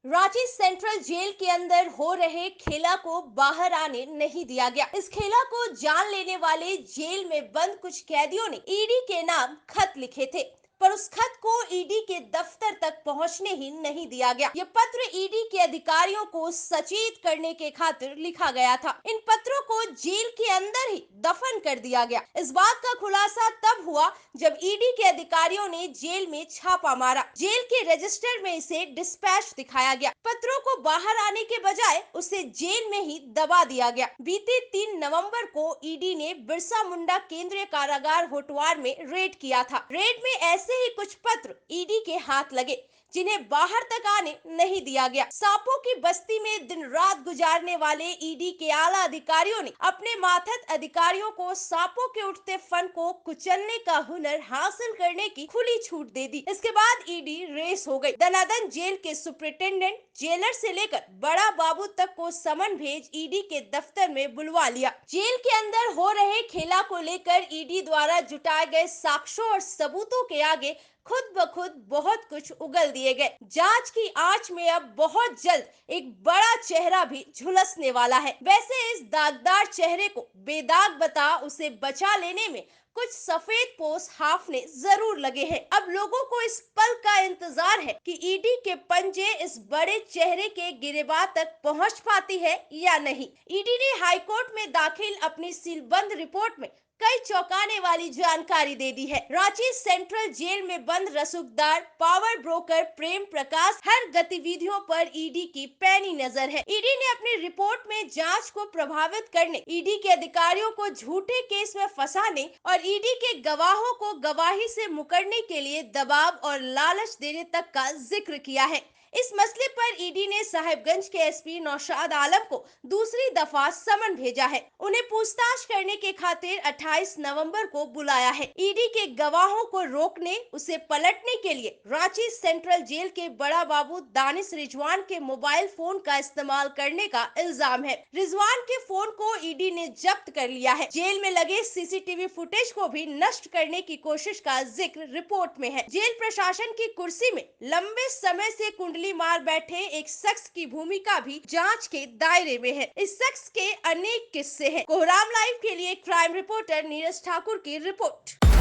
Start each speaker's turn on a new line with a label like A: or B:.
A: Ranchi central jail के अंदर हो रहे खेला को बाहर आने नहीं दिया गया। इस खेला को जान लेने वाले जेल में बंद कुछ कैदियों ने ईडी के नाम खत लिखे थे, पर उस खत को ईडी के दफ्तर तक पहुंचने ही नहीं दिया गया। ये पत्र ईडी के अधिकारियों को सचेत करने के खातिर लिखा गया था। इन पत्रों को जेल के अंदर ही दफन कर दिया गया। इस बात का खुलासा तब हुआ जब ईडी के अधिकारियों ने जेल में छापा मारा। जेल के रजिस्टर में इसे डिस्पैच दिखाया गया। पत्रों को बाहर आने के बजाय उसे जेल में ही दबा दिया गया। बीते 3 नवंबर को ईडी ने बिरसा मुंडा केंद्रीय कारागार होटवार में रेड किया था। रेड में ऐसे ही कुछ पत्र ईडी के हाथ लगे, जिन्हें बाहर तक आने नहीं दिया गया। सांपों की बस्ती में दिन रात गुजारने वाले ईडी के आला अधिकारियों ने अपने मातहत अधिकारियों को सांपों के उठते फन को कुचलने का हुनर हासिल करने की खुली छूट दे दी। इसके बाद ईडी रेस हो गई। दनादन जेल के सुपरिटेंडेंट, जेलर से लेकर बड़ा बाबू तक को समन भेज ईडी के दफ्तर में बुलवा लिया। जेल के अंदर हो रहे खेला को लेकर ईडी द्वारा जुटाए गए साक्ष्यों और सबूतों के आगे खुद ब खुद बहुत कुछ उगल दिए गए। जांच की आंच में अब बहुत जल्द एक बड़ा चेहरा भी झुलसने वाला है। वैसे इस दागदार चेहरे को बेदाग बता उसे बचा लेने में कुछ सफेद पोश हाफने जरूर लगे हैं। अब लोगों को इस पल का इंतजार है कि ईडी के पंजे इस बड़े चेहरे के गिरेबान तक पहुंच पाती है या नहीं। ईडी ने हाईकोर्ट में दाखिल अपनी सीलबंद रिपोर्ट में कई चौंकाने वाली जानकारी दे दी है। रांची सेंट्रल जेल में बंद रसूखदार पावर ब्रोकर प्रेम प्रकाश हर गतिविधियों पर ईडी की पैनी नजर है। ईडी ने अपनी रिपोर्ट में जांच को प्रभावित करने, ईडी के अधिकारियों को झूठे केस में फंसाने और ईडी के गवाहों को गवाही से मुकरने के लिए दबाव और लालच देने तक का जिक्र किया है। इस मसले पर ईडी ने साहिबगंज के एसपी नौशाद आलम को दूसरी दफा समन भेजा है। उन्हें पूछताछ करने के खातिर 28 नवंबर को बुलाया है। ईडी के गवाहों को रोकने, उसे पलटने के लिए रांची सेंट्रल जेल के बड़ा बाबू दानिश रिजवान के मोबाइल फोन का इस्तेमाल करने का इल्जाम है। रिजवान के फोन को ईडी ने जब्त कर लिया है। जेल में लगे सीसीटीवी फुटेज को भी नष्ट करने की कोशिश का जिक्र रिपोर्ट में है। जेल प्रशासन की कुर्सी में लंबे समय से कुंडली मार बैठे एक शख्स की भूमिका भी जांच के दायरे में है। इस शख्स के अनेक किस्से हैं। कोहराम लाइव के लिए क्राइम रिपोर्टर नीरज ठाकुर की रिपोर्ट।